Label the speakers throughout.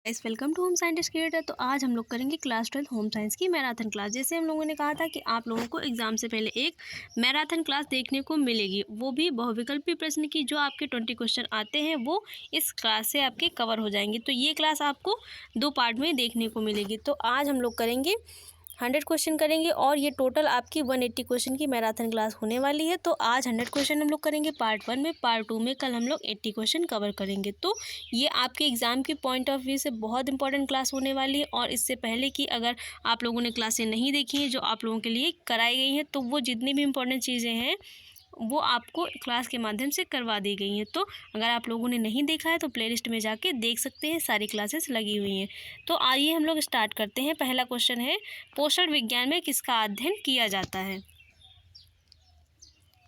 Speaker 1: Guys, welcome to home scientist creator. तो आज हम लोग करेंगे क्लास 12 होम साइंस की मैराथन क्लास। जैसे हम लोगों ने कहा था कि आप लोगों को एग्जाम से पहले एक मैराथन क्लास देखने को मिलेगी, वो भी बहुविकल्पी प्रश्न की। जो आपके 20 क्वेश्चन आते हैं वो इस क्लास से आपके कवर हो जाएंगे। तो ये क्लास आपको 2 पार्ट में देखने को मिलेगी। तो आज हम लोग करेंगे 100 क्वेश्चन करेंगे और ये टोटल आपकी 180 क्वेश्चन की मैराथन क्लास होने वाली है। तो आज 100 क्वेश्चन हम लोग करेंगे पार्ट 1 में। पार्ट 2 में कल हम लोग 80 क्वेश्चन कवर करेंगे। तो ये आपके एग्ज़ाम के पॉइंट ऑफ व्यू से बहुत इंपॉर्टेंट क्लास होने वाली है। और इससे पहले कि अगर आप लोगों ने क्लासें नहीं देखी हैं जो आप लोगों के लिए कराई गई हैं, तो वो जितनी भी इंपॉर्टेंट चीज़ें हैं वो आपको क्लास के माध्यम से करवा दी गई हैं। तो अगर आप लोगों ने नहीं देखा है तो प्लेलिस्ट में जाके देख सकते हैं, सारी क्लासेस लगी हुई हैं। तो आइए हम लोग स्टार्ट करते हैं। पहला क्वेश्चन है, पोषण विज्ञान में किसका अध्ययन किया जाता है?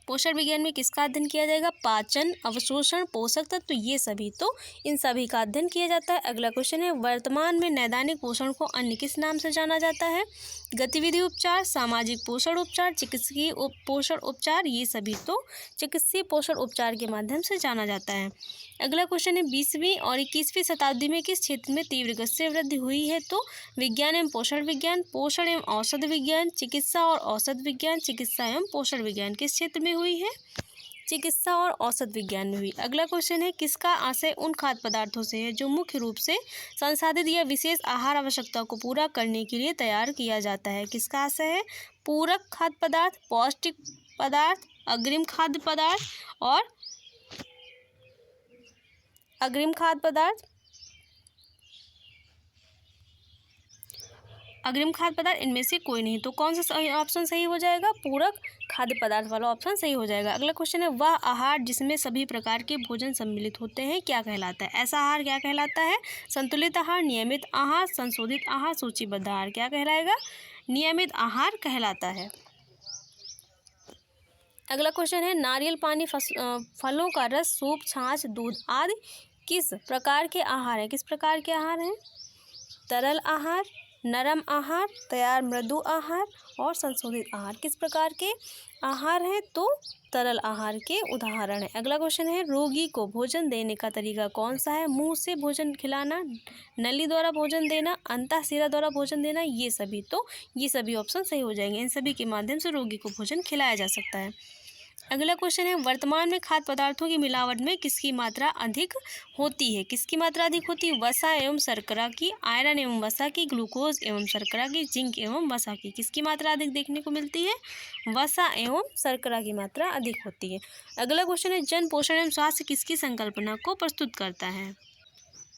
Speaker 1: पोषण विज्ञान में किसका अध्ययन किया जाएगा? पाचन, अवशोषण, पोषक तत्व, ये सभी। तो इन सभी का अध्ययन किया जाता है। अगला क्वेश्चन है, वर्तमान में नैदानिक पोषण को अन्य किस नाम से जाना जाता है? गतिविधि उपचार, सामाजिक पोषण उपचार, चिकित्सकीय पोषण उपचार, ये सभी तो चिकित्सीय पोषण उपचार के माध्यम से जाना जाता है। अगला क्वेश्चन है, 20वीं और 21वीं शताब्दी में किस क्षेत्र में तीव्र गति से वृद्धि हुई है? तो विज्ञान एवं पोषण विज्ञान, पोषण एवं औषध विज्ञान, चिकित्सा और औषध विज्ञान, चिकित्सा एवं पोषण विज्ञान किस क्षेत्र में हुई है? चिकित्सा और औषध विज्ञान में हुई। अगला क्वेश्चन है, किसका आशय उन खाद्य पदार्थों से है जो मुख्य रूप से संसाधित या विशेष आहार आवश्यकता को पूरा करने के लिए तैयार किया जाता है? किसका आशय है? पूरक खाद्य पदार्थ, पौष्टिक पदार्थ, अग्रिम खाद्य पदार्थ और अग्रिम खाद्य पदार्थ, अग्रिम खाद्य पदार्थ, इनमें से कोई नहीं। तो कौन सा ऑप्शन सही हो जाएगा? पूरक खाद्य पदार्थ वाला ऑप्शन सही हो जाएगा। अगला क्वेश्चन है, वह आहार जिसमें सभी प्रकार के भोजन सम्मिलित होते हैं क्या कहलाता है? ऐसा आहार क्या कहलाता है? संतुलित आहार, नियमित आहार, संशोधित आहार, सूचीबद्ध आहार। क्या कहलाएगा? नियमित आहार कहलाता है। अगला क्वेश्चन है, नारियल पानी, फलों का रस, सूप, छाछ, दूध आदि किस प्रकार के आहार हैं? किस प्रकार के आहार हैं? तरल आहार, नरम आहार, तैयार मृदु आहार और संशोधित आहार किस प्रकार के आहार हैं? तो तरल आहार के उदाहरण है। अगला क्वेश्चन है, रोगी को भोजन देने का तरीका कौन सा है? मुंह से भोजन खिलाना, नली द्वारा भोजन देना, अंतःशिरा द्वारा भोजन देना, ये सभी। तो ये सभी ऑप्शन सही हो जाएंगे। इन सभी के माध्यम से रोगी को भोजन खिलाया जा सकता है। अगला क्वेश्चन है, वर्तमान में खाद्य पदार्थों की मिलावट में किसकी मात्रा अधिक होती है? किसकी मात्रा अधिक होती है? वसा एवं शर्करा की, आयरन एवं वसा की, ग्लूकोज एवं शर्करा की, जिंक एवं वसा की। किसकी मात्रा अधिक देखने को मिलती है? वसा एवं शर्करा की मात्रा अधिक होती है। अगला क्वेश्चन है, जन पोषण एवं स्वास्थ्य किसकी संकल्पना को प्रस्तुत करता है?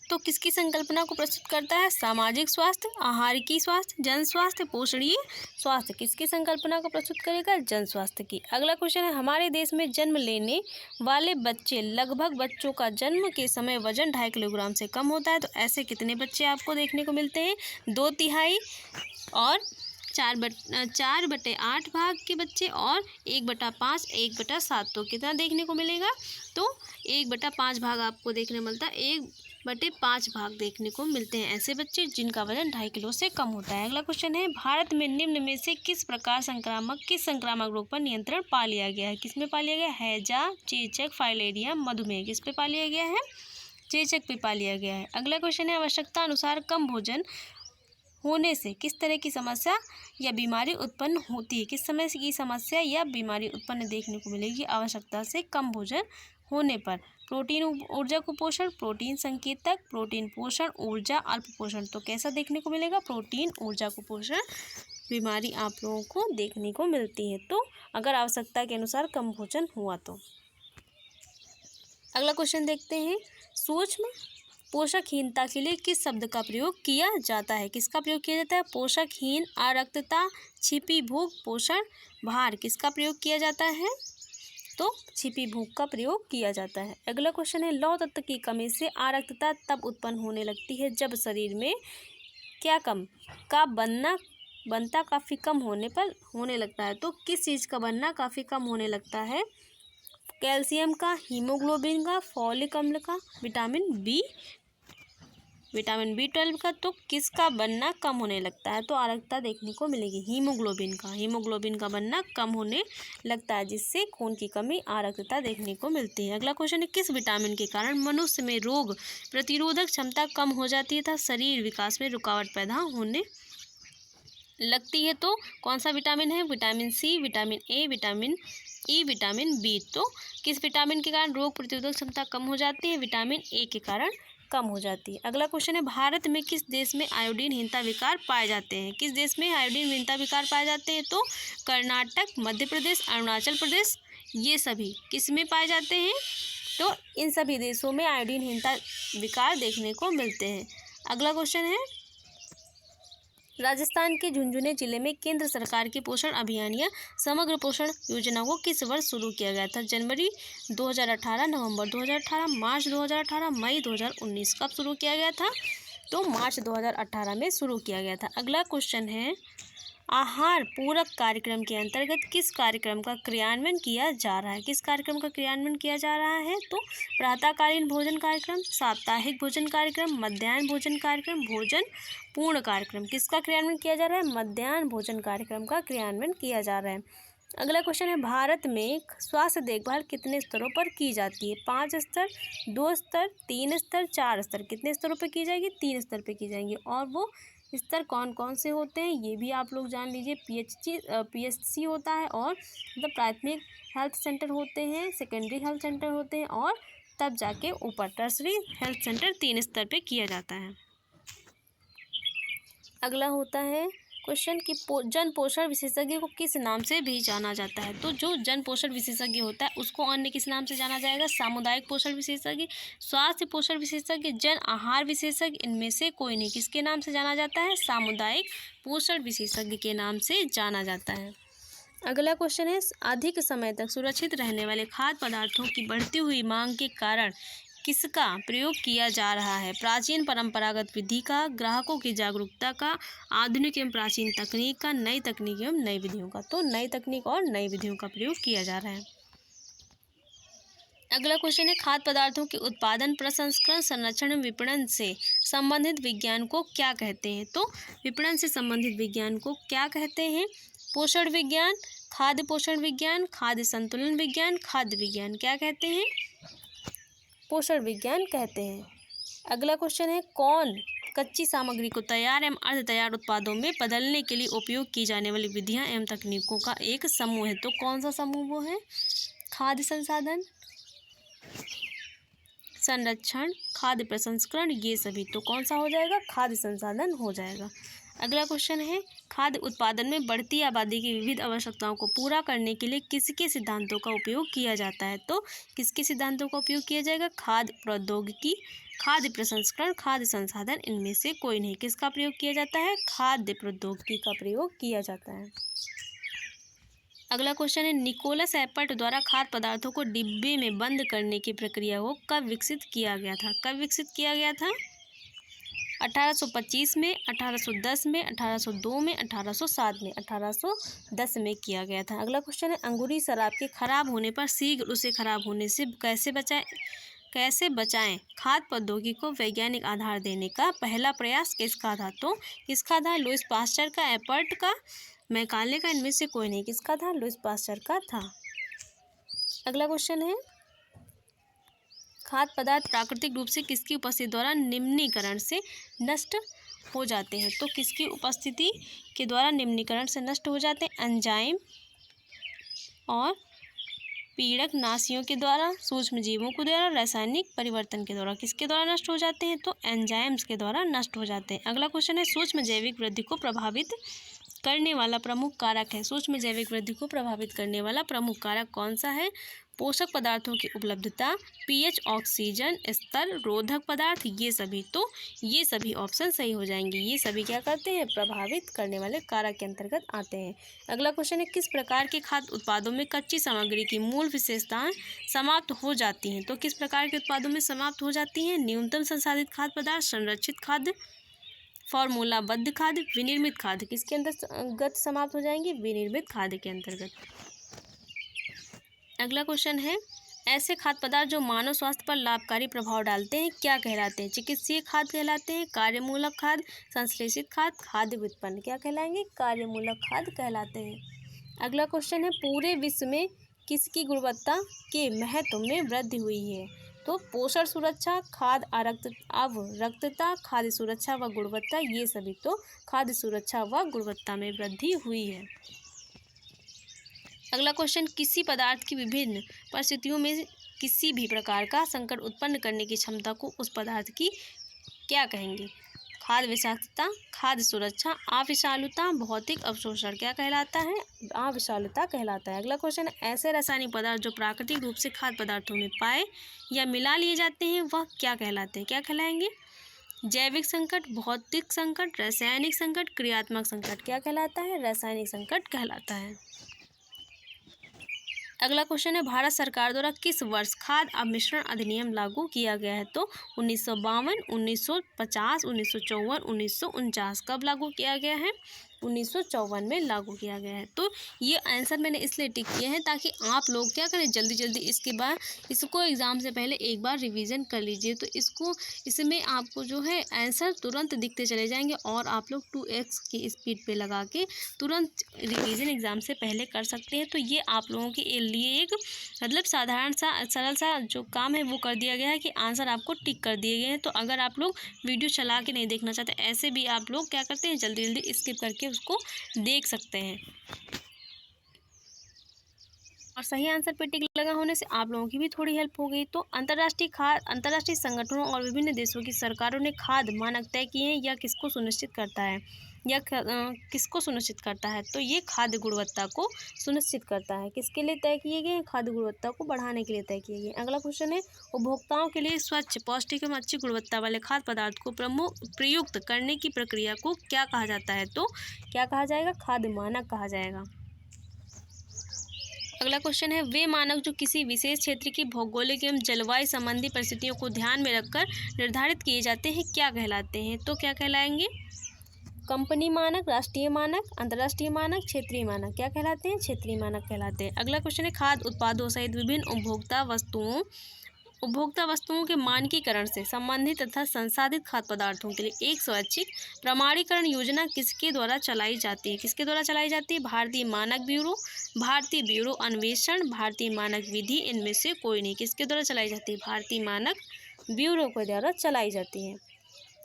Speaker 1: तो किसकी संकल्पना को प्रस्तुत करता है? सामाजिक स्वास्थ्य, आहारिकी स्वास्थ्य, जन स्वास्थ्य, पोषणीय स्वास्थ्य। किसकी संकल्पना को प्रस्तुत करेगा? जन स्वास्थ्य की। अगला क्वेश्चन है, हमारे देश में जन्म लेने वाले बच्चे लगभग बच्चों का जन्म के समय वजन 2.5 किलोग्राम से कम होता है। तो ऐसे कितने बच्चे आपको देखने को मिलते हैं? 2/3 और 4/8 भाग के बच्चे और 1/5, 1/7। तो कितना देखने को मिलेगा? तो 1/5 भाग आपको देखने मिलता है। 1/5 भाग देखने को मिलते हैं ऐसे बच्चे जिनका वजन 2.5 किलो से कम होता है। अगला क्वेश्चन है, भारत में निम्न में से किस संक्रामक रोग पर नियंत्रण पा लिया गया है? किस में पा लिया गया? हैजा, चेचक, फाइलेरिया, मधुमेह। किस पे पा लिया गया है? चेचक पे पा लिया गया है। अगला क्वेश्चन है, आवश्यकता अनुसार कम भोजन होने से किस तरह की समस्या या बीमारी उत्पन्न होती है? किस समय की समस्या या बीमारी उत्पन्न देखने को मिलेगी आवश्यकता से कम भोजन होने पर? प्रोटीन ऊर्जा कुपोषण, प्रोटीन संकेतक, प्रोटीन पोषण, ऊर्जा अल्प पोषण। तो कैसा देखने को मिलेगा? प्रोटीन ऊर्जा कुपोषण बीमारी आप लोगों को देखने को मिलती है। तो अगर आवश्यकता के अनुसार कम भोजन हुआ तो। अगला क्वेश्चन देखते हैं, सूक्ष्म पोषकहीनता के लिए किस शब्द का प्रयोग किया जाता है? किसका प्रयोग किया जाता है? पोषकहीन, अरक्तता, छिपी भूख, पोषण भार। किसका प्रयोग किया जाता है? तो छिपी भूख का प्रयोग किया जाता है। अगला क्वेश्चन है, लौह तत्व की कमी से अरक्तता तब उत्पन्न होने लगती है जब शरीर में क्या कम का बनता काफ़ी कम होने पर होने लगता है। तो किस चीज़ का बनना काफ़ी कम होने लगता है? कैल्शियम का, हीमोग्लोबिन का, फॉलिक अम्ल का, विटामिन बी विटामिन B12 का, तो किसका बनना कम होने लगता है? तो अरक्तता देखने को मिलेगी हीमोग्लोबिन का बनना कम होने लगता है, जिससे खून की कमी अरक्तता देखने को मिलती है। अगला क्वेश्चन है, किस विटामिन के कारण मनुष्य में रोग प्रतिरोधक क्षमता कम हो जाती है तथा शरीर विकास में रुकावट पैदा होने लगती है? तो कौन सा विटामिन है? Vitamin C, vitamin A, vitamin E, vitamin B। तो किस विटामिन के कारण रोग प्रतिरोधक क्षमता कम हो जाती है? विटामिन A के कारण कम हो जाती है। अगला क्वेश्चन है, भारत में किस देश में आयोडीनहीनता विकार पाए जाते हैं? किस देश में आयोडीनहीनता विकार पाए जाते हैं? तो कर्नाटक, मध्य प्रदेश, अरुणाचल प्रदेश, ये सभी किस में पाए जाते हैं? तो इन सभी देशों में आयोडीनहीनता विकार देखने को मिलते हैं। अगला क्वेश्चन है, राजस्थान के झुंझुनू जिले में केंद्र सरकार के पोषण अभियान या समग्र पोषण योजना को किस वर्ष शुरू किया गया था? जनवरी 2018, नवंबर 2018, मार्च 2018, मई 2019। कब शुरू किया गया था? तो मार्च 2018 में शुरू किया गया था। अगला क्वेश्चन है, आहार पूरक कार्यक्रम के अंतर्गत किस कार्यक्रम का क्रियान्वयन किया जा रहा है? किस कार्यक्रम का क्रियान्वयन किया जा रहा है? तो प्रातःकालीन भोजन कार्यक्रम, साप्ताहिक भोजन कार्यक्रम, मध्याह्न भोजन कार्यक्रम, भोजन पूर्ण कार्यक्रम। किसका क्रियान्वयन किया जा रहा है? मध्याह्न भोजन कार्यक्रम का क्रियान्वयन किया जा रहा है। अगला क्वेश्चन है, भारत में स्वास्थ्य देखभाल कितने स्तरों पर की जाती है? 5 स्तर, 2 स्तर, 3 स्तर, 4 स्तर। कितने स्तरों पर की जाएगी? 3 स्तर पर की जाएंगी। और वो स्तर कौन कौन से होते हैं ये भी आप लोग जान लीजिए। PHC होता है, और मतलब प्राथमिक हेल्थ सेंटर होते हैं, सेकेंडरी हेल्थ सेंटर होते हैं, और तब जाके ऊपर टर्सरी हेल्थ सेंटर 3 स्तर पे किया जाता है। अगला होता है क्वेश्चन कि जन पोषण विशेषज्ञ को किस नाम से भी जाना जाता है? तो जो जन पोषण विशेषज्ञ होता है उसको अन्य किस नाम से जाना जाएगा? सामुदायिक पोषण विशेषज्ञ, स्वास्थ्य पोषण विशेषज्ञ, जन आहार विशेषज्ञ, इनमें से कोई नहीं। किसके नाम से जाना जाता है? सामुदायिक पोषण विशेषज्ञ के नाम से जाना जाता है। अगला क्वेश्चन है, अधिक समय तक सुरक्षित रहने वाले खाद्य पदार्थों की बढ़ती हुई मांग के कारण किसका प्रयोग किया जा रहा है? प्राचीन परंपरागत विधि का, ग्राहकों की जागरूकता का, आधुनिक एवं प्राचीन तकनीक का, नई तकनीक एवं नई विधियों का। तो नई तकनीक और नई विधियों का प्रयोग किया जा रहा है। अगला क्वेश्चन है, खाद्य पदार्थों के उत्पादन, प्रसंस्करण, संरक्षण एवं विपणन से संबंधित विज्ञान को क्या कहते हैं? तो विपणन से संबंधित विज्ञान को क्या कहते हैं? पोषण विज्ञान, खाद्य पोषण विज्ञान, खाद्य संतुलन विज्ञान, खाद्य विज्ञान। क्या कहते हैं? पोषण विज्ञान कहते हैं। अगला क्वेश्चन है, कौन कच्ची सामग्री को तैयार एवं अर्ध तैयार उत्पादों में बदलने के लिए उपयोग की जाने वाली विधियां एवं तकनीकों का एक समूह है? तो कौन सा समूह वो है? खाद्य संसाधन, संरक्षण, खाद्य प्रसंस्करण, ये सभी। तो कौन सा हो जाएगा? खाद्य संसाधन हो जाएगा। अगला क्वेश्चन है, खाद्य उत्पादन में बढ़ती आबादी की विविध आवश्यकताओं को पूरा करने के लिए किसके सिद्धांतों का उपयोग किया जाता है? तो किसके सिद्धांतों का उपयोग किया जाएगा? खाद्य प्रौद्योगिकी, खाद्य प्रसंस्करण, खाद्य संसाधन, इनमें से कोई नहीं। किसका प्रयोग किया जाता है? खाद्य प्रौद्योगिकी का प्रयोग किया जाता है। अगला क्वेश्चन है, निकोलस एपर्ट द्वारा खाद्य पदार्थों को डिब्बे में बंद करने की प्रक्रिया को कब विकसित किया गया था? कब विकसित किया गया था? 1825 में, 1810 में, 1802 में, 1807 में। 1810 में किया गया था। अगला क्वेश्चन है, अंगूरी शराब के खराब होने पर शीघ्र उसे खराब होने से कैसे बचाएं? खाद्य प्रौद्योगिकी को वैज्ञानिक आधार देने का पहला प्रयास किसका था? तो किसका था? लुईस पास्चर का, एपर्ट का, मैकाले का, इनमें से कोई नहीं। किसका था? लुईस पास्चर का था। अगला क्वेश्चन है, खाद्य पदार्थ प्राकृतिक रूप से किसकी उपस्थिति द्वारा निम्नीकरण से नष्ट हो जाते हैं? तो किसकी उपस्थिति के द्वारा निम्नीकरण से नष्ट हो जाते हैं? एंजाइम और पीड़क नाशियों के द्वारा, सूक्ष्म जीवों के द्वारा, रासायनिक परिवर्तन के द्वारा। किसके द्वारा नष्ट हो जाते हैं? तो एंजाइम्स के द्वारा नष्ट हो जाते हैं। अगला क्वेश्चन है, सूक्ष्म जैविक वृद्धि को प्रभावित करने वाला प्रमुख कारक है? सूक्ष्म जैविक वृद्धि को प्रभावित करने वाला प्रमुख कारक कौन सा है? पोषक पदार्थों की उपलब्धता, पीएच, ऑक्सीजन स्तर, रोधक पदार्थ, ये सभी। तो ये सभी ऑप्शन सही हो जाएंगे। ये सभी क्या करते हैं? प्रभावित करने वाले कारक के अंतर्गत आते हैं। अगला क्वेश्चन है, किस प्रकार के खाद्य उत्पादों में कच्ची सामग्री की मूल विशेषताएं समाप्त हो जाती हैं? तो किस प्रकार के उत्पादों में समाप्त हो जाती हैं? न्यूनतम संसाधित खाद्य पदार्थ, संरक्षित खाद्य, फॉर्मूलाबद्ध खाद्य, विनिर्मित खाद्य। किसके अंतर्गत समाप्त हो जाएंगे? विनिर्मित खाद्य के अंतर्गत। अगला क्वेश्चन है, ऐसे खाद्य पदार्थ जो मानव स्वास्थ्य पर लाभकारी प्रभाव डालते हैं क्या कहलाते हैं? चिकित्सीय खाद्य कहलाते हैं, कार्यमूलक खाद्य, संश्लेषित खाद्य, खाद्य व्युत्पन्न। क्या कहलाएंगे? कार्यमूलक खाद्य कहलाते हैं। अगला क्वेश्चन है, पूरे विश्व में किसकी गुणवत्ता के महत्व में वृद्धि हुई है? तो पोषण सुरक्षा, खाद्य अवरक्तता, खाद्य सुरक्षा व गुणवत्ता, ये सभी तो खाद्य सुरक्षा व गुणवत्ता में वृद्धि हुई है। अगला क्वेश्चन, किसी पदार्थ की विभिन्न परिस्थितियों में किसी भी प्रकार का संकट उत्पन्न करने की क्षमता को उस पदार्थ की क्या कहेंगे? खाद्य विषाक्तता, खाद्य सुरक्षा, अविषालुता, भौतिक अवशोषण। क्या कहलाता है? अविषालुता कहलाता है। अगला क्वेश्चन, ऐसे रासायनिक पदार्थ जो प्राकृतिक रूप से खाद्य पदार्थों में पाए या मिला लिए जाते हैं वह क्या कहलाते हैं? क्या कहलाएंगे? जैविक संकट, भौतिक संकट, रासायनिक संकट, क्रियात्मक संकट। क्या कहलाता है? रासायनिक संकट कहलाता है। अगला क्वेश्चन है, भारत सरकार द्वारा किस वर्ष खाद्य अवमिश्रण अधिनियम लागू किया गया है? तो 1952, 1950, 1954, 1949। कब लागू किया गया है? 1954 में लागू किया गया है। तो ये आंसर मैंने इसलिए टिक किए हैं ताकि आप लोग क्या करें, जल्दी जल्दी इसके बाद इसको एग्ज़ाम से पहले एक बार रिवीजन कर लीजिए। तो इसमें आपको जो है आंसर तुरंत दिखते चले जाएंगे और आप लोग 2x की स्पीड पे लगा के तुरंत रिवीजन एग्ज़ाम से पहले कर सकते हैं। तो ये आप लोगों के लिए एक मतलब साधारण सा सरल सा जो काम है वो कर दिया गया है कि आंसर आपको टिक कर दिए गए हैं। तो अगर आप लोग वीडियो चला के नहीं देखना चाहते, ऐसे भी आप लोग क्या करते हैं, जल्दी जल्दी स्किप करके उसको देख सकते हैं। और सही आंसर पे टिक लगा होने से आप लोगों की भी थोड़ी हेल्प हो गई। तो अंतर्राष्ट्रीय संगठनों और विभिन्न देशों की सरकारों ने खाद्य मानक तय किए हैं या किसको सुनिश्चित करता है? किसको सुनिश्चित करता है? तो ये खाद्य गुणवत्ता को सुनिश्चित करता है। किसके लिए तय किए गए हैं? खाद्य गुणवत्ता को बढ़ाने के लिए तय किए गए। अगला क्वेश्चन है, उपभोक्ताओं के लिए स्वच्छ, पौष्टिक एवं अच्छी गुणवत्ता वाले खाद्य पदार्थ को प्रयुक्त करने की प्रक्रिया को क्या कहा जाता है? तो क्या कहा जाएगा? खाद्य मानक कहा जाएगा। अगला क्वेश्चन है, वे मानक जो किसी विशेष क्षेत्र की भौगोलिक एवं जलवायु संबंधी परिस्थितियों को ध्यान में रखकर निर्धारित किए जाते हैं क्या कहलाते हैं? तो क्या कहलाएंगे? कंपनी मानक, राष्ट्रीय मानक, अंतर्राष्ट्रीय मानक, क्षेत्रीय मानक। क्या कहलाते हैं? क्षेत्रीय मानक कहलाते हैं। अगला क्वेश्चन है, खाद्य उत्पादों सहित विभिन्न उपभोक्ता वस्तुओं के मानकीकरण से संबंधित तथा संसाधित खाद्य पदार्थों के लिए एक स्वैच्छिक प्रमाणीकरण योजना किसके द्वारा चलाई जाती है? किसके द्वारा चलाई जाती है? भारतीय मानक ब्यूरो, भारतीय ब्यूरो अन्वेषण, भारतीय मानक विधि, इनमें से कोई नहीं। किसके द्वारा चलाई जाती है? भारतीय मानक ब्यूरो के द्वारा चलाई जाती है।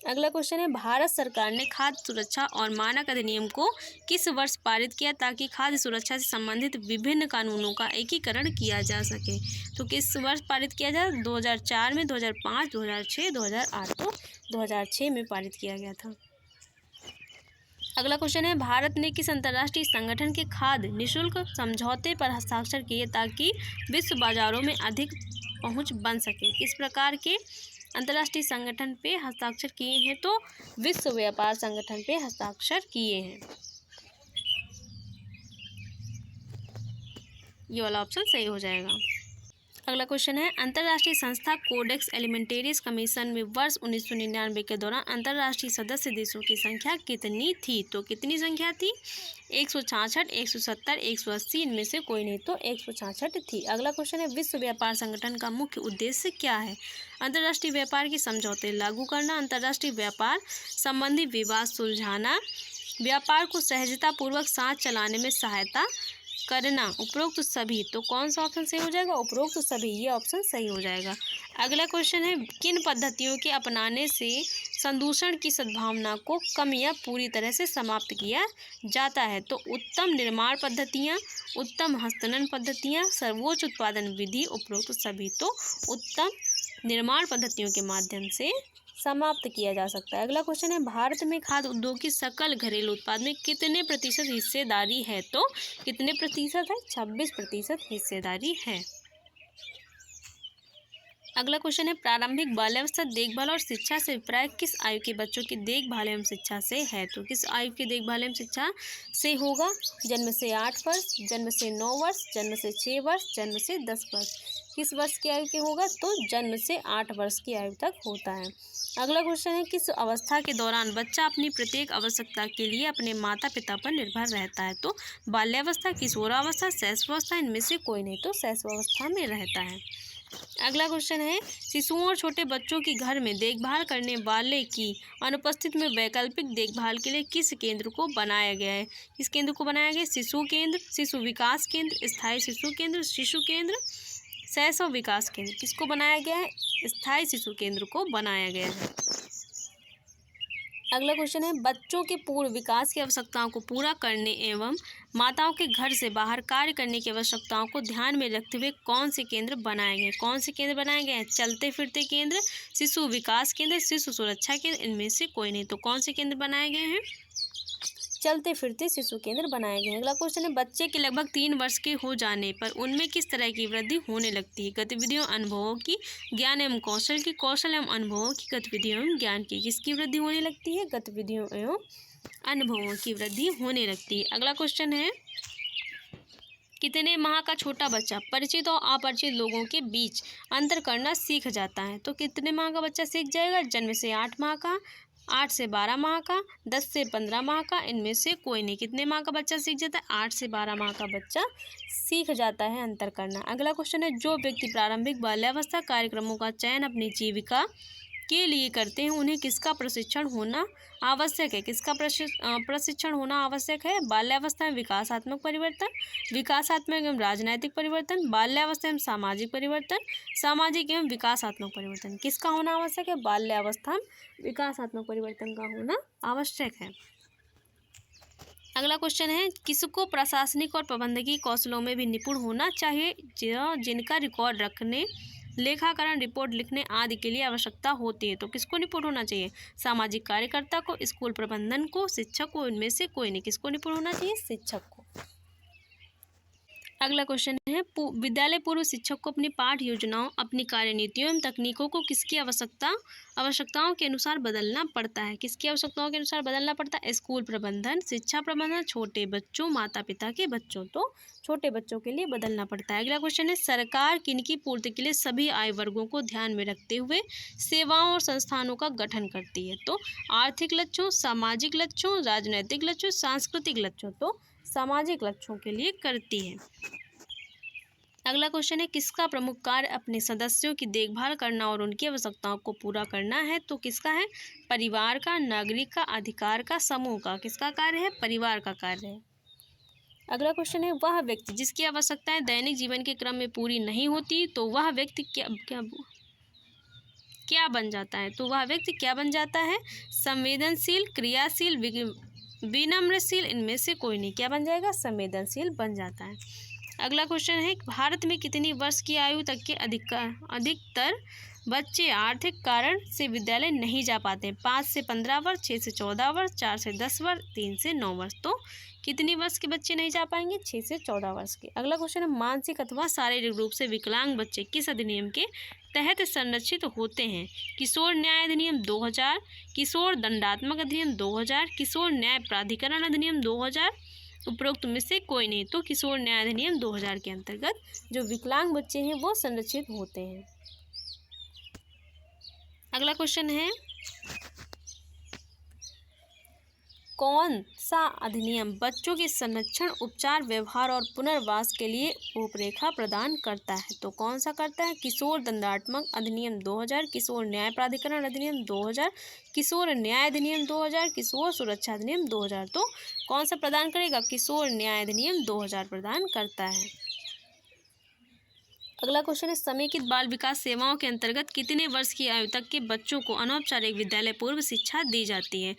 Speaker 1: अगला क्वेश्चन है, भारत सरकार ने खाद्य सुरक्षा और मानक अधिनियम को किस वर्ष पारित किया ताकि खाद्य सुरक्षा से संबंधित विभिन्न कानूनों का एकीकरण किया जा सके? तो किस वर्ष पारित किया जाए? 2004 में, 2005, 2006, 2008। तो 2006 में पारित किया गया था। अगला क्वेश्चन है, भारत ने किस अंतर्राष्ट्रीय संगठन के खाद्य निःशुल्क समझौते पर हस्ताक्षर किए ताकि विश्व बाजारों में अधिक पहुंच बन सके? किस प्रकार के अंतर्राष्ट्रीय संगठन पे हस्ताक्षर किए हैं? तो विश्व व्यापार संगठन पे हस्ताक्षर किए हैं। ये वाला ऑप्शन सही हो जाएगा। अगला क्वेश्चन है, अंतर्राष्ट्रीय संस्था कोडेक्स एलिमेंटेरियस कमीशन में वर्ष 1999 के दौरान अंतर्राष्ट्रीय सदस्य देशों की संख्या कितनी थी? तो कितनी संख्या थी? 166, 170, 180, इनमें से कोई नहीं। तो 166 थी। अगला क्वेश्चन है, विश्व व्यापार संगठन का मुख्य उद्देश्य क्या है? अंतर्राष्ट्रीय व्यापार के समझौते लागू करना, अंतर्राष्ट्रीय व्यापार संबंधी विवाद सुलझाना, व्यापार को सहजतापूर्वक साथ चलाने में सहायता करना, उपरोक्त सभी। तो कौन सा ऑप्शन सही हो जाएगा? उपरोक्त सभी, ये ऑप्शन सही हो जाएगा। अगला क्वेश्चन है, किन पद्धतियों के अपनाने से संदूषण की सद्भावना को कम या पूरी तरह से समाप्त किया जाता है? तो उत्तम निर्माण पद्धतियाँ, उत्तम हस्तनन पद्धतियाँ, सर्वोच्च उत्पादन विधि, उपरोक्त सभी। तो उत्तम निर्माण पद्धतियों के माध्यम से समाप्त किया जा सकता है। अगला क्वेश्चन है, भारत में खाद्य उद्योग की सकल घरेलू उत्पाद में कितने प्रतिशत हिस्सेदारी है? तो कितने प्रतिशत है? 26% हिस्सेदारी है। अगला क्वेश्चन है, प्रारंभिक बाल्यावस्था देखभाल और शिक्षा से अभिप्राय किस आयु के बच्चों की देखभाल एवं शिक्षा से है? तो किस आयु की देखभाल एवं शिक्षा से होगा? जन्म से 8 वर्ष, जन्म से 9 वर्ष, जन्म से 6 वर्ष, जन्म से 10 वर्ष। किस वर्ष की आयु के होगा? तो जन्म से 8 वर्ष की आयु तक होता है। अगला क्वेश्चन है, किस अवस्था के दौरान बच्चा अपनी प्रत्येक आवश्यकता के लिए अपने माता पिता पर निर्भर रहता है? तो बाल्यावस्था, किशोरावस्था, शैशवावस्था, इनमें से कोई नहीं। तो शैशवावस्था में रहता है। अगला क्वेश्चन है, शिशुओं और छोटे बच्चों की घर में देखभाल करने वाले की अनुपस्थित में वैकल्पिक देखभाल के लिए किस केंद्र को बनाया गया है? किस केंद्र को बनाया गया है? शिशु केंद्र, शिशु विकास केंद्र, स्थायी शिशु केंद्र, शिशु केंद्र, शैशव विकास केंद्र। किसको बनाया गया है? स्थायी शिशु केंद्र को बनाया गया है। अगला क्वेश्चन है, बच्चों के पूर्ण विकास की आवश्यकताओं को पूरा करने एवं माताओं के घर से बाहर कार्य करने की आवश्यकताओं को ध्यान में रखते हुए कौन से केंद्र बनाए गए? कौन से केंद्र बनाए गए हैं? चलते फिरते केंद्र, शिशु विकास केंद्र, शिशु सुरक्षा केंद्र, इनमें से कोई नहीं। तो कौन से केंद्र बनाए गए हैं? चलते फिरते शिशु केंद्र बनाए गए हैं। अगला क्वेश्चन है, बच्चे के लगभग 3 वर्ष के हो जाने पर उनमें किस तरह की वृद्धि होने लगती है? गतिविधियों, अनुभवों की, ज्ञान एवं कौशल की, कौशल एवं अनुभवों की, गतिविधियों एवं ज्ञान की। किसकी वृद्धि होने लगती है? गतिविधियों एवं अनुभवों की वृद्धि होने लगती है। अगला क्वेश्चन है, कितने माह का छोटा बच्चा परिचित और अपरिचित लोगों के बीच अंतर करना सीख जाता है? तो कितने माह का बच्चा सीख जाएगा? जन्म से 8 माह का, 8 से 12 माह का, 10 से 15 माह का, इनमें से कोई नहीं। कितने माह का बच्चा सीख जाता है? 8 से 12 माह का बच्चा सीख जाता है अंतर करना। अगला क्वेश्चन है, जो व्यक्ति प्रारंभिक बाल्यावस्था कार्यक्रमों का चयन अपनी जीविका के लिए करते हैं उन्हें किसका प्रशिक्षण होना आवश्यक है? किसका प्रशिक्षण होना आवश्यक है? बाल्यावस्था में विकासात्मक परिवर्तन, विकासात्मक एवं राजनैतिक परिवर्तन, बाल्यावस्था में सामाजिक परिवर्तन, सामाजिक एवं विकासात्मक परिवर्तन। किसका होना आवश्यक है? बाल्यावस्था में विकासात्मक परिवर्तन का होना आवश्यक है। अगला क्वेश्चन है, किसको प्रशासनिक और प्रबंधकीय कौशलों में भी निपुण होना चाहिए? जिनका रिकॉर्ड रखने, लेखाकरण, रिपोर्ट लिखने आदि के लिए आवश्यकता होती है। तो किसको निपुण होना चाहिए? सामाजिक कार्यकर्ता को, स्कूल प्रबंधन को, शिक्षक को, इनमें से कोई नहीं। किसको निपुण होना चाहिए? शिक्षक को। अगला क्वेश्चन है, विद्यालय पूर्व शिक्षक को अपनी पाठ योजनाओं, अपनी कार्यनीतियों एवं तकनीकों को किसकी आवश्यकताओं के अनुसार बदलना पड़ता है? किसकी आवश्यकताओं के अनुसार बदलना पड़ता है? स्कूल प्रबंधन, शिक्षा प्रबंधन, छोटे बच्चों, माता पिता के बच्चों। तो छोटे बच्चों के लिए बदलना पड़ता है। अगला क्वेश्चन है, सरकार किनकी पूर्ति के लिए सभी आयु वर्गों को ध्यान में रखते हुए सेवाओं और संस्थानों का गठन करती है? तो आर्थिक लक्ष्यों, सामाजिक लक्ष्यों, राजनैतिक लक्ष्यों, सांस्कृतिक लक्ष्यों। तो सामाजिक लक्ष्यों के लिए करती है। अगला क्वेश्चन है, किसका प्रमुख कार्य अपने सदस्यों की देखभाल करना और उनकी आवश्यकताओं को पूरा करना है? तो किसका है? परिवार का, नागरिक का, अधिकार का, समूह का। किसका कार्य है? परिवार का कार्य है। अगला क्वेश्चन है, वह व्यक्ति जिसकी आवश्यकताएं दैनिक जीवन के क्रम में पूरी नहीं होती तो वह व्यक्ति क्या बन जाता है? तो वह व्यक्ति क्या बन जाता है? संवेदनशील, क्रियाशील, विनम्रशील, इनमें से कोई नहीं। क्या बन जाएगा? संवेदनशील बन जाता है। अगला क्वेश्चन है, भारत में कितनी वर्ष की आयु तक के अधिकतर बच्चे आर्थिक कारण से विद्यालय नहीं जा पाते? 5 से 15 वर्ष, 6 से 14 वर्ष, 4 से 10 वर्ष, 3 से 9 वर्ष। तो कितनी वर्ष के बच्चे नहीं जा पाएंगे? 6 से 14 वर्ष के। अगला क्वेश्चन है, मानसिक अथवा शारीरिक रूप से विकलांग बच्चे किस अधिनियम के तहत संरक्षित होते हैं? किशोर न्याय अधिनियम 2000, किशोर दंडात्मक अधिनियम 2000, किशोर न्याय प्राधिकरण अधिनियम 2000, उपरोक्त में से कोई नहीं। तो किशोर न्याय अधिनियम 2000 के अंतर्गत जो विकलांग बच्चे हैं वो संरक्षित होते हैं। अगला क्वेश्चन है, कौन सा अधिनियम बच्चों के संरक्षण, उपचार, व्यवहार और पुनर्वास के लिए रूपरेखा प्रदान करता है? तो कौन सा करता है? किशोर दंडात्मक अधिनियम 2000, किशोर न्याय प्राधिकरण अधिनियम 2000, किशोर न्याय अधिनियम 2000, किशोर सुरक्षा अधिनियम 2000। तो कौन सा प्रदान करेगा? किशोर न्याय अधिनियम 2000 प्रदान करता है। अगला क्वेश्चन है, समेकित बाल विकास सेवाओं के अंतर्गत कितने वर्ष की आयु तक के बच्चों को अनौपचारिक विद्यालय पूर्व शिक्षा दी जाती है?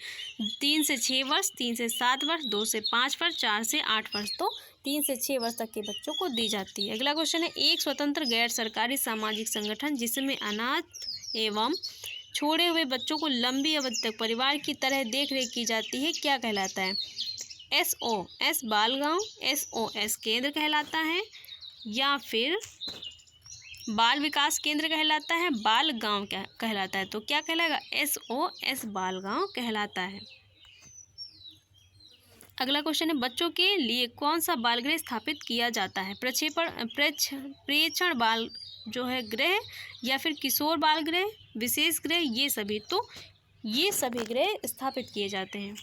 Speaker 1: 3 से 6 वर्ष, 3 से 7 वर्ष, 2 से 5 वर्ष, 4 से 8 वर्ष। तो 3 से 6 वर्ष तक के बच्चों को दी जाती है। अगला क्वेश्चन है, एक स्वतंत्र गैर सरकारी सामाजिक संगठन जिसमें अनाथ एवं छोड़े हुए बच्चों को लंबी अवधि तक परिवार की तरह देखरेख की जाती है, क्या कहलाता है? SOS बालगांव, SOS केंद्र कहलाता है, या फिर बाल विकास केंद्र कहलाता है, बाल गांव क्या कहलाता है? तो क्या कहलाएगा? SOS बाल गांव कहलाता है। अगला क्वेश्चन है, बच्चों के लिए कौन सा बाल गृह स्थापित किया जाता है? प्रेक्षण बाल जो है गृह, या फिर किशोर बाल गृह, विशेष गृह, ये सभी। तो ये सभी गृह स्थापित किए जाते हैं।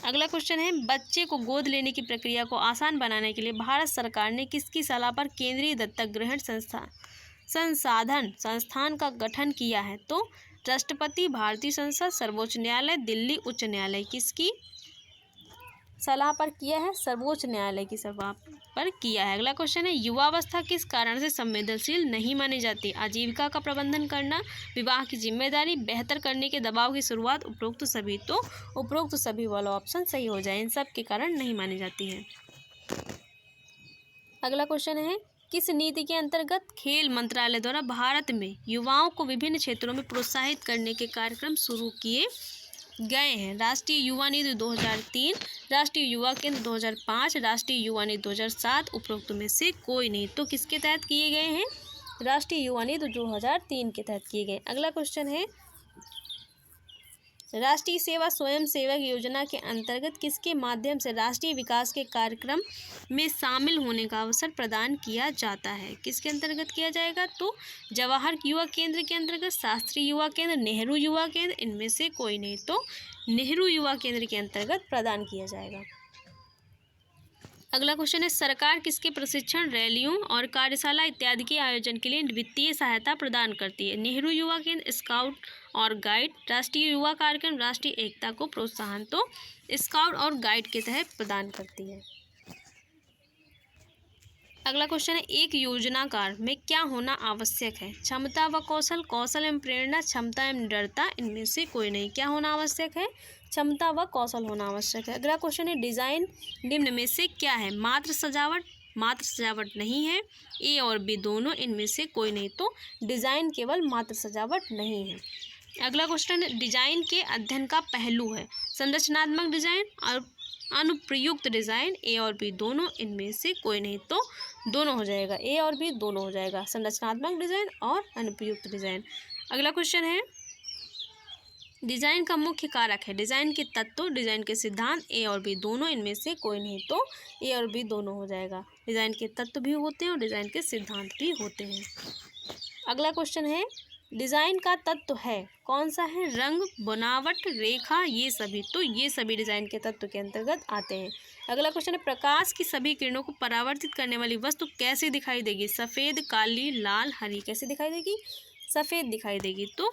Speaker 1: अगला क्वेश्चन है, बच्चे को गोद लेने की प्रक्रिया को आसान बनाने के लिए भारत सरकार ने किसकी सलाह पर केंद्रीय दत्तक ग्रहण संसाधन संस्थान का गठन किया है? तो राष्ट्रपति, भारतीय संसद, सर्वोच्च न्यायालय, दिल्ली उच्च न्यायालय। किसकी सलाह पर किया है? सर्वोच्च न्यायालय की सलाह पर किया है। अगला क्वेश्चन है, युवावस्था किस कारण से संवेदनशील नहीं मानी जाती? आजीविका का प्रबंधन करना, विवाह की जिम्मेदारी, बेहतर करने के दबाव की शुरुआत, उपरोक्त सभी। तो उपरोक्त सभी वाला ऑप्शन सही हो जाए, इन सब के कारण नहीं मानी जाती है। अगला क्वेश्चन है, किस नीति के अंतर्गत खेल मंत्रालय द्वारा भारत में युवाओं को विभिन्न क्षेत्रों में प्रोत्साहित करने के कार्यक्रम शुरू किए गए हैं? राष्ट्रीय युवा नीति 2003, राष्ट्रीय युवा केंद्र 2005, राष्ट्रीय युवा नीति 2007, उपरोक्त में से कोई नहीं। तो किसके तहत किए गए हैं? राष्ट्रीय युवा नीति 2003 के तहत किए गए। अगला क्वेश्चन है, राष्ट्रीय सेवा स्वयं सेवक योजना के अंतर्गत किसके माध्यम से राष्ट्रीय विकास के कार्यक्रम में शामिल होने का अवसर प्रदान किया जाता है? किसके अंतर्गत किया जाएगा? तो जवाहर युवा केंद्र के अंतर्गत, शास्त्री युवा केंद्र, नेहरू युवा केंद्र, इनमें से कोई नहीं। तो नेहरू युवा केंद्र के अंतर्गत प्रदान किया जाएगा। अगला क्वेश्चन है, सरकार किसके प्रशिक्षण, रैलियों और कार्यशाला इत्यादि के आयोजन के लिए वित्तीय सहायता प्रदान करती है? नेहरू युवा केंद्र, स्काउट और गाइड, राष्ट्रीय युवा कार्यक्रम, राष्ट्रीय एकता को प्रोत्साहन। तो स्काउट और गाइड के तहत प्रदान करती है। अगला क्वेश्चन है, एक योजनाकार में क्या होना आवश्यक है? क्षमता व कौशल, कौशल एवं प्रेरणा, क्षमता एवं निडरता, इनमें से कोई नहीं। क्या होना आवश्यक है? क्षमता व कौशल होना आवश्यक है। अगला क्वेश्चन है, डिजाइन निम्न में से क्या है? मात्र सजावट, मात्र सजावट नहीं है। ए और बी दोनों, इनमें से कोई नहीं। तो डिजाइन केवल मात्र सजावट नहीं है। अगला क्वेश्चन है, डिजाइन के अध्ययन का पहलू है संरचनात्मक डिजाइन और अनुप्रयुक्त डिजाइन। ए और बी दोनों, इनमें से कोई नहीं। तो दोनों हो जाएगा, ए और बी दोनों हो जाएगा, संरचनात्मक डिजाइन और अनुप्रयुक्त डिजाइन। अगला क्वेश्चन है, डिजाइन का मुख्य कारक है डिजाइन के तत्व, डिजाइन के सिद्धांत। ए और बी दोनों, इनमें से कोई नहीं। तो ए और बी दोनों हो जाएगा, डिजाइन के तत्व भी होते हैं और डिजाइन के सिद्धांत भी होते हैं। अगला क्वेश्चन है, डिजाइन का तत्व है कौन सा है? रंग, बनावट, रेखा, ये सभी। तो ये सभी डिजाइन के तत्व के अंतर्गत आते हैं। अगला क्वेश्चन है, प्रकाश की सभी किरणों को परावर्तित करने वाली वस्तु कैसे दिखाई देगी? सफ़ेद, काली, लाल, हरी। कैसे दिखाई देगी? सफ़ेद दिखाई देगी। तो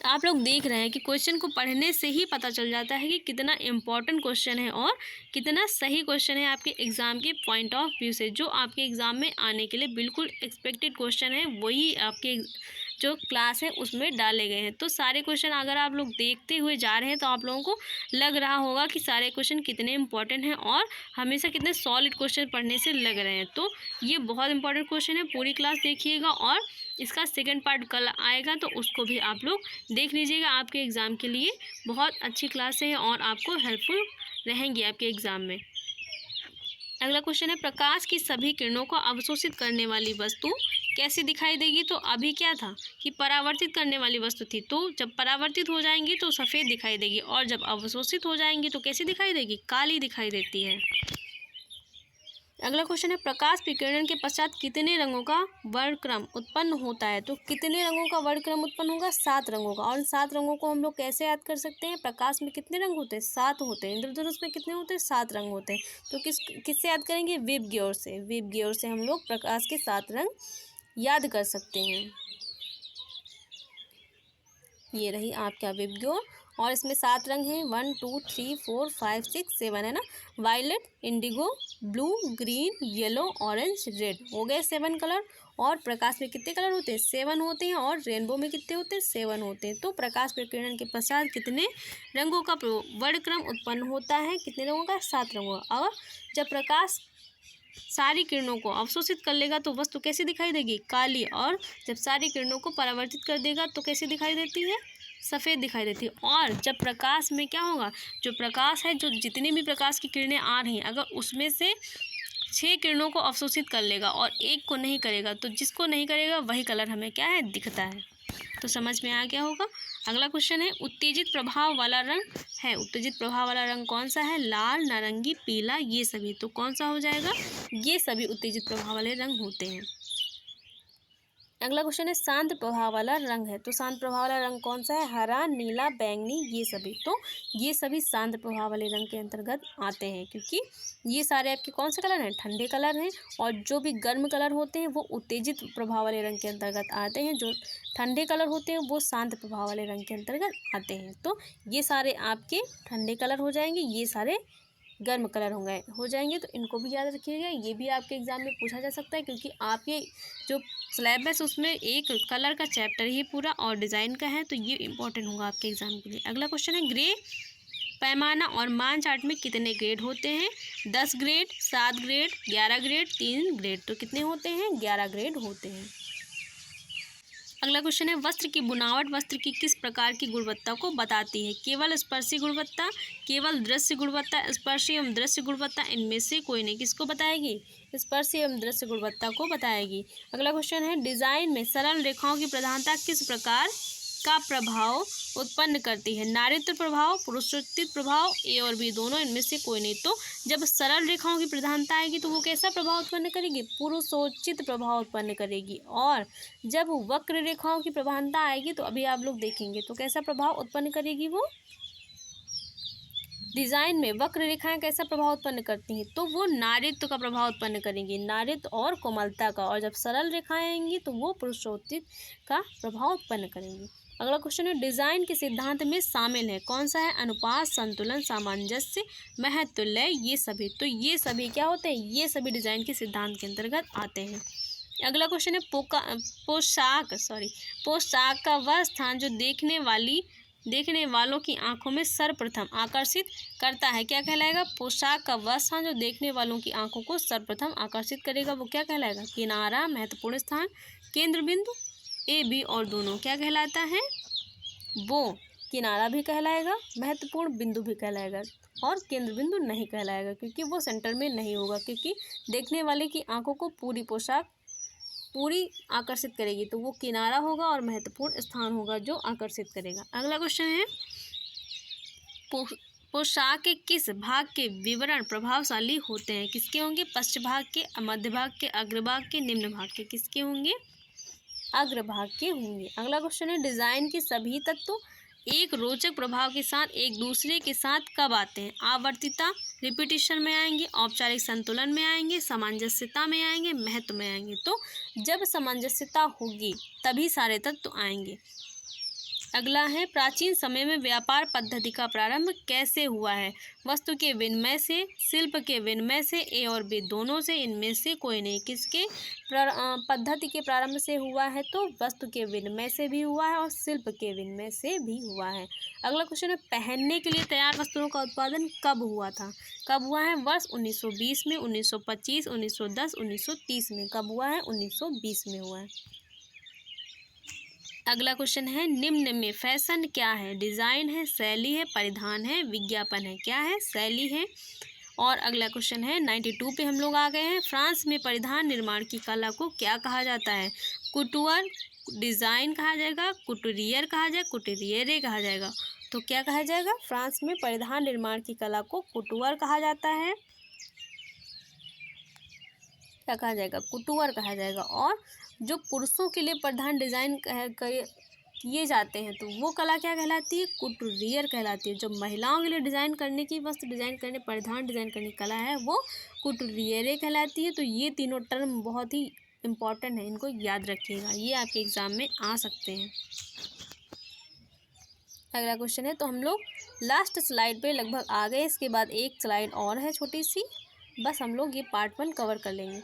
Speaker 1: आप लोग देख रहे हैं कि क्वेश्चन को पढ़ने से ही पता चल जाता है कि कितना इम्पोर्टेंट क्वेश्चन है और कितना सही क्वेश्चन है आपके एग्ज़ाम के पॉइंट ऑफ व्यू से। जो आपके एग्ज़ाम में आने के लिए बिल्कुल एक्सपेक्टेड क्वेश्चन है, वही आपके जो क्लास है उसमें डाले गए हैं। तो सारे क्वेश्चन अगर आप लोग देखते हुए जा रहे हैं तो आप लोगों को लग रहा होगा कि सारे क्वेश्चन कितने इंपॉर्टेंट हैं और हमेशा कितने सॉलिड क्वेश्चन पढ़ने से लग रहे हैं। तो ये बहुत इंपॉर्टेंट क्वेश्चन है, पूरी क्लास देखिएगा और इसका सेकंड पार्ट कल आएगा तो उसको भी आप लोग देख लीजिएगा। आपके एग्ज़ाम के लिए बहुत अच्छी क्लास है और आपको हेल्पफुल रहेंगी आपके एग्ज़ाम में। अगला क्वेश्चन है, प्रकाश की सभी किरणों को अवशोषित करने वाली वस्तु कैसे दिखाई देगी? तो अभी क्या था कि परावर्तित करने वाली वस्तु थी, तो जब परावर्तित हो जाएंगी तो सफ़ेद दिखाई देगी और जब अवशोषित हो जाएंगी तो कैसी दिखाई देगी? काली दिखाई देती है। अगला क्वेश्चन है, प्रकाश विकिरण के पश्चात कितने रंगों का वर्णक्रम उत्पन्न होता है? तो कितने रंगों का वर्णक्रम उत्पन्न होगा? 7 रंगों का। और इन 7 रंगों को हम लोग कैसे याद कर सकते हैं? प्रकाश में कितने रंग होते हैं? 7 होते हैं। इंद्रधनुष में कितने होते हैं? 7 रंग होते हैं। तो किससे याद करेंगे? विब ओर से। विब ओर से हम लोग प्रकाश के 7 रंग याद कर सकते हैं। ये रही आपका विब ओर और इसमें 7 रंग हैं, 1 2 3 4 5 6 7 है ना। Violet, indigo, blue, green, yellow, orange, red, हो गए 7 कलर। और प्रकाश में कितने कलर होते हैं? 7 होते हैं। और रेनबो में कितने होते हैं? 7 होते हैं। तो प्रकाश विकिरण के पश्चात कितने रंगों का वर्णक्रम उत्पन्न होता है? कितने रंगों का? 7 रंगों का। और जब प्रकाश सारी किरणों को अवशोषित कर लेगा तो वस्तु कैसी दिखाई देगी? काली। और जब सारी किरणों को परावर्तित कर देगा तो कैसी दिखाई देती है? सफ़ेद दिखाई देती है। और जब प्रकाश में क्या होगा? जो प्रकाश है, जो जितनी भी प्रकाश की किरणें आ रही हैं, अगर उसमें से 6 किरणों को अवशोषित कर लेगा और एक को नहीं करेगा तो जिसको नहीं करेगा वही कलर हमें क्या है? दिखता है। तो समझ में आ गया होगा। अगला क्वेश्चन है, उत्तेजित प्रभाव वाला रंग है। उत्तेजित प्रभाव वाला रंग कौन सा है? लाल, नारंगी, पीला, ये सभी। तो कौन सा हो जाएगा? ये सभी उत्तेजित प्रभाव वाले रंग होते हैं। अगला क्वेश्चन है शांत प्रभाव वाला रंग है, तो शांत प्रभाव वाला रंग कौन सा है? हरा, नीला, बैंगनी, ये सभी। तो ये सभी शांत प्रभाव वाले रंग के अंतर्गत आते हैं, क्योंकि ये सारे आपके कौन से कलर हैं? ठंडे कलर हैं। और जो भी गर्म कलर होते हैं वो उत्तेजित प्रभाव वाले रंग के अंतर्गत आते हैं, जो ठंडे कलर होते हैं वो शांत प्रभाव वाले रंग के अंतर्गत आते हैं। तो ये सारे आपके ठंडे कलर हो जाएंगे, ये सारे गर्म कलर हो जाएंगे। तो इनको भी याद रखिएगा, ये भी आपके एग्जाम में पूछा जा सकता है, क्योंकि आपके जो सिलेबस उसमें एक कलर का चैप्टर ही पूरा और डिज़ाइन का है, तो ये इंपॉर्टेंट होगा आपके एग्जाम के लिए। अगला क्वेश्चन है ग्रे पैमाना और मान चार्ट में कितने ग्रेड होते हैं? 10 ग्रेड, 7 ग्रेड, 11 ग्रेड, 3 ग्रेड। तो कितने होते हैं? 11 ग्रेड होते हैं। अगला क्वेश्चन है वस्त्र की बुनावट वस्त्र की किस प्रकार की गुणवत्ता को बताती है? केवल स्पर्शी गुणवत्ता, केवल दृश्य गुणवत्ता, स्पर्शी एवं दृश्य गुणवत्ता, इनमें से कोई नहीं। किसको बताएगी? स्पर्शी एवं दृश्य गुणवत्ता को बताएगी। अगला क्वेश्चन है डिजाइन में सरल रेखाओं की प्रधानता किस प्रकार का प्रभाव उत्पन्न करती है? नारीत्व प्रभाव, पुरुषोचित प्रभाव, ए और बी दोनों, इनमें से कोई नहीं। तो जब सरल रेखाओं की प्रधानता आएगी तो वो कैसा प्रभाव उत्पन्न करेगी? पुरुषोचित प्रभाव उत्पन्न करेगी। और जब वक्र रेखाओं की प्रधानता आएगी तो अभी आप लोग देखेंगे तो कैसा प्रभाव उत्पन्न करेगी वो? डिजाइन में वक्र रेखाएं कैसा प्रभाव उत्पन्न करती हैं? तो वो नारीत्व का प्रभाव उत्पन्न करेंगी, नारीत्व और कोमलता का। और जब सरल रेखाएं आएंगी तो वो पुरुषोचित का प्रभाव उत्पन्न करेंगी। अगला क्वेश्चन है डिजाइन के सिद्धांत में शामिल है, कौन सा है? अनुपात, संतुलन, सामंजस्य, महत्व, लय, ये सभी। तो ये सभी क्या होते हैं? ये सभी डिजाइन के सिद्धांत के अंतर्गत आते हैं। अगला क्वेश्चन है पोशाक का वह स्थान जो देखने वालों की आंखों में सर्वप्रथम आकर्षित करता है, क्या कहलाएगा? पोशाक का वह स्थान जो देखने वालों की आंखों को सर्वप्रथम आकर्षित करेगा, वो क्या कहलाएगा? किनारा, महत्वपूर्ण स्थान, केंद्र बिंदु, ए बी और दोनों क्या कहलाता है? वो किनारा भी कहलाएगा, महत्वपूर्ण बिंदु भी कहलाएगा, और केंद्र बिंदु नहीं कहलाएगा, क्योंकि वो सेंटर में नहीं होगा, क्योंकि देखने वाले की आंखों को पूरी पोशाक पूरी आकर्षित करेगी। तो वो किनारा होगा और महत्वपूर्ण स्थान होगा जो आकर्षित करेगा। अगला क्वेश्चन है पोशाक के किस भाग के विवरण प्रभावशाली होते हैं? किसके होंगे? पृष्ठभाग के, मध्य भाग के, अग्रभाग के, निम्न भाग के। किसके होंगे? अग्रभाग के होंगे। अगला क्वेश्चन है डिजाइन के सभी तत्व एक रोचक प्रभाव के साथ एक दूसरे के साथ कब आते हैं? आवर्तिता, रिपीटिशन में आएंगे, औपचारिक संतुलन में आएंगे, सामंजस्यता में आएंगे, महत्व में आएंगे। तो जब सामंजस्यता होगी तभी सारे तत्व आएंगे। अगला है प्राचीन समय में व्यापार पद्धति का प्रारंभ कैसे हुआ है? वस्तु के विनिमय से, शिल्प के विनिमय से, ए और बी दोनों से, इनमें से कोई नहीं। किसके पद्धति के प्रारंभ से हुआ है? तो वस्तु के विनिमय से भी हुआ है और शिल्प के विनिमय से भी हुआ है। अगला क्वेश्चन है पहनने के लिए तैयार वस्त्रों का उत्पादन कब हुआ था? कब हुआ है? वर्ष 1920 में, 1925, 1910, 1930 में। कब हुआ है? 1920 में हुआ है। अगला क्वेश्चन है निम्न में फैशन क्या है? डिज़ाइन है, शैली है, परिधान है, विज्ञापन है। क्या है? शैली है। और अगला क्वेश्चन है 92 पे हम लोग आ गए हैं। फ्रांस में परिधान निर्माण की कला को क्या कहा जाता है? कुटुअर, डिज़ाइन कहा जाएगा, कुटुरियर कहा जाएगा, कुटुरियरे कहा जाएगा। तो क्या कहा जाएगा? फ्रांस में परिधान निर्माण की कला को कुटुअर कहा जाता है। क्या कहा जाएगा? कुटुअर कहा जाएगा। और जो पुरुषों के लिए परिधान डिजाइन किए जाते हैं तो वो कला क्या कहलाती है? कुटुरियर कहलाती है। जो महिलाओं के लिए डिज़ाइन करने की, वस्त्र डिज़ाइन करने, परिधान डिज़ाइन करने की कला है वो कुटुरियरे कहलाती है। तो ये तीनों टर्म बहुत ही इम्पॉर्टेंट है, इनको याद रखिएगा, ये आपके एग्ज़ाम में आ सकते हैं। अगला क्वेश्चन है, तो हम लोग लास्ट स्लाइड पे लगभग आ गए। इसके बाद एक स्लाइड और है छोटी सी, बस हम लोग ये पार्ट 1 कवर कर लेंगे।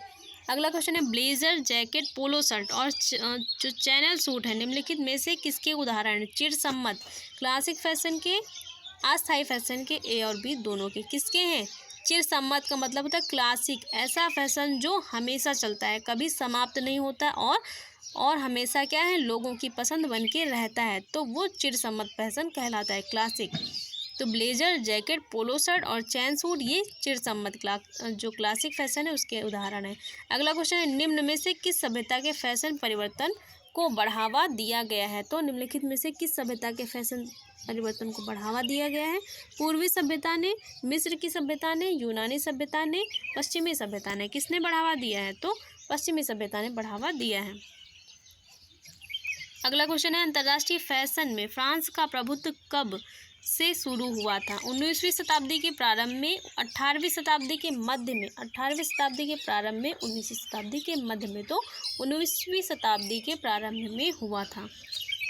Speaker 1: अगला क्वेश्चन है ब्लेजर, जैकेट, पोलो शर्ट और जो चैनल सूट है निम्नलिखित में से किसके उदाहरण? चिरसम्मत, क्लासिक फैशन के, अस्थायी फैशन के, ए और बी दोनों के। किसके हैं? चिरसम्मत का मतलब होता है क्लासिक, ऐसा फैशन जो हमेशा चलता है, कभी समाप्त नहीं होता और हमेशा क्या है? लोगों की पसंद बन के रहता है, तो वो चिरसम्मत फैशन कहलाता है, क्लासिक। तो ब्लेजर, जैकेट, पोलो शर्ट और चैन सूट ये चिरसम्मत जो क्लासिक फैशन है उसके उदाहरण है। अगला क्वेश्चन है निम्न में से किस सभ्यता के फैशन परिवर्तन को बढ़ावा दिया गया है? तो निम्नलिखित में से किस सभ्यता के फैशन परिवर्तन को बढ़ावा दिया गया है? पूर्वी सभ्यता ने, मिस्र की सभ्यता ने, यूनानी सभ्यता ने, पश्चिमी सभ्यता ने। किसने बढ़ावा दिया है? तो पश्चिमी सभ्यता ने बढ़ावा दिया है। अगला क्वेश्चन है, अंतर्राष्ट्रीय फैशन में फ्रांस का प्रभुत्व कब से शुरू हुआ था? 19वीं शताब्दी के प्रारंभ में, 18वीं शताब्दी के मध्य में, 18वीं शताब्दी के प्रारंभ में, 19वीं शताब्दी के मध्य में। तो 19वीं शताब्दी के प्रारंभ में हुआ था।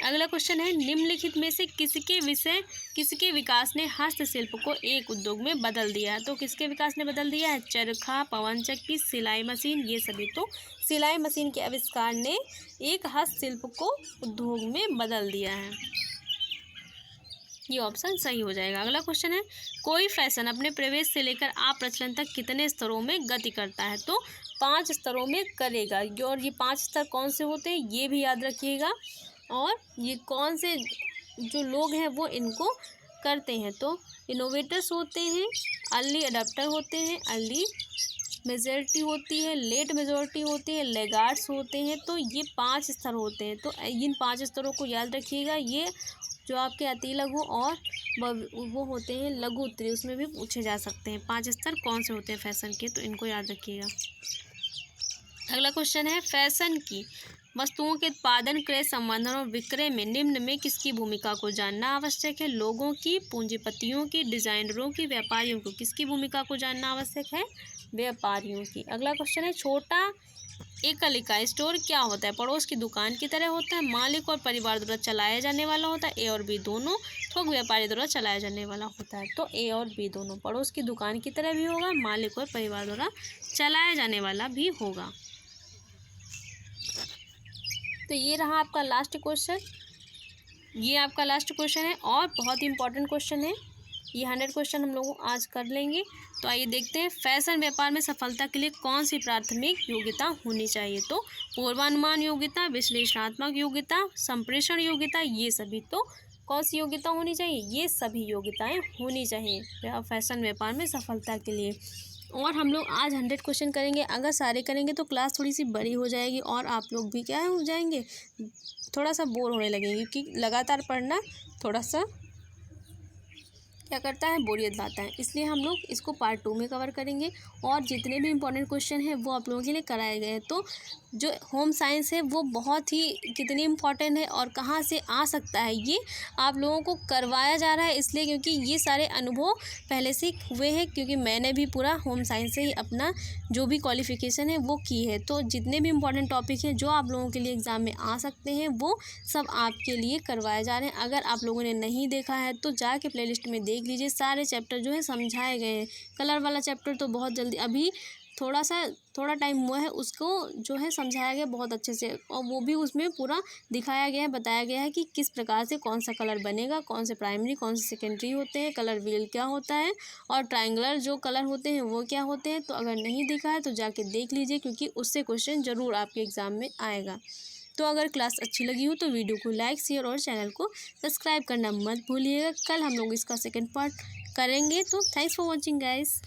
Speaker 1: अगला क्वेश्चन है, निम्नलिखित में से किसके विकास ने हस्तशिल्प को एक उद्योग में बदल दिया है? तो किसके विकास ने बदल दिया है? चरखा, पवन चक्की, सिलाई मशीन, ये सभी। तो सिलाई मशीन के आविष्कार ने एक हस्तशिल्प को उद्योग में बदल दिया है। ये ऑप्शन सही हो जाएगा। अगला क्वेश्चन है, कोई फैशन अपने प्रवेश से लेकर अप्रचलन तक कितने स्तरों में गति करता है? तो 5 स्तरों में करेगा। और ये 5 स्तर कौन से होते हैं ये भी याद रखिएगा, और ये कौन से जो लोग हैं वो इनको करते हैं। तो इनोवेटर्स होते हैं, अर्ली अडॉप्टर होते हैं, अर्ली मेजॉरिटी होती है, लेट मेजॉरिटी होती है, लेगार्ड्स होते हैं। तो ये 5 स्तर होते हैं। तो इन 5 स्तरों को याद रखिएगा। ये जो आपके अति लघु और वो होते हैं लघु उत्तरी, उसमें भी पूछे जा सकते हैं 5 स्तर कौन से होते हैं फैशन के, तो इनको याद रखिएगा। अगला क्वेश्चन है, फैशन की वस्तुओं के उत्पादन, क्रय, संवर्धन और विक्रय में निम्न में किसकी भूमिका को जानना आवश्यक है? लोगों की, पूंजीपतियों की, डिजाइनरों की, व्यापारियों को? किसकी भूमिका को जानना आवश्यक है? व्यापारियों की। अगला क्वेश्चन है, छोटा एकल इकाई स्टोर क्या होता है? पड़ोस की दुकान की तरह होता है, मालिक और परिवार द्वारा चलाया जाने वाला होता है, ए और बी दोनों, थोक व्यापारी द्वारा चलाया जाने वाला होता है। तो ए और बी दोनों, पड़ोस की दुकान की तरह भी होगा, मालिक और परिवार द्वारा चलाया जाने वाला भी होगा। तो ये रहा आपका लास्ट क्वेश्चन, ये आपका लास्ट क्वेश्चन है और बहुत ही इंपॉर्टेंट क्वेश्चन है। ये 100 क्वेश्चन हम लोग आज कर लेंगे। तो आइए देखते हैं, फैशन व्यापार में सफलता के लिए कौन सी प्राथमिक योग्यता होनी चाहिए? तो पूर्वानुमान योग्यता, विश्लेषणात्मक योग्यता, संप्रेषण योग्यता, ये सभी। तो कौन सी योग्यता होनी चाहिए? ये सभी योग्यताएं होनी चाहिए फैशन व्यापार में सफलता के लिए। और हम लोग आज 100 क्वेश्चन करेंगे। अगर सारे करेंगे तो क्लास थोड़ी सी बड़ी हो जाएगी और आप लोग भी क्या हो जाएंगे, थोड़ा सा बोर होने लगेंगे, क्योंकि लगातार पढ़ना थोड़ा सा क्या करता है, बोरियत लाता है। इसलिए हम लोग इसको पार्ट 2 में कवर करेंगे और जितने भी इंपॉर्टेंट क्वेश्चन हैं वो आप लोगों के लिए कराए गए हैं। तो जो होम साइंस है वो बहुत ही कितनी इम्पॉर्टेंट है और कहाँ से आ सकता है ये आप लोगों को करवाया जा रहा है, इसलिए क्योंकि ये सारे अनुभव पहले से हुए हैं, क्योंकि मैंने भी पूरा होम साइंस से ही अपना जो भी क्वालिफिकेशन है वो की है। तो जितने भी इंपॉर्टेंट टॉपिक हैं जो आप लोगों के लिए एग्ज़ाम में आ सकते हैं वो सब आपके लिए करवाए जा रहे हैं। अगर आप लोगों ने नहीं देखा है तो जाके प्लेलिस्ट में देख लीजिए, सारे चैप्टर जो है समझाए गए हैं। कलर वाला चैप्टर तो बहुत जल्दी, अभी थोड़ा टाइम हुआ है, उसको जो है समझाया गया बहुत अच्छे से, और वो भी उसमें पूरा दिखाया गया है, बताया गया है कि किस प्रकार से कौन सा कलर बनेगा, कौन से प्राइमरी कौन से सेकेंडरी होते हैं, कलर व्हील क्या होता है और ट्रायंगुलर जो कलर होते हैं वो क्या होते हैं। तो अगर नहीं देखा है तो जाके देख लीजिए, क्योंकि उससे क्वेश्चन ज़रूर आपके एग्ज़ाम में आएगा। तो अगर क्लास अच्छी लगी हो तो वीडियो को लाइक, शेयर और चैनल को सब्सक्राइब करना मत भूलिएगा। कल हम लोग इसका सेकंड पार्ट करेंगे। तो थैंक्स फॉर वॉचिंग गाइस।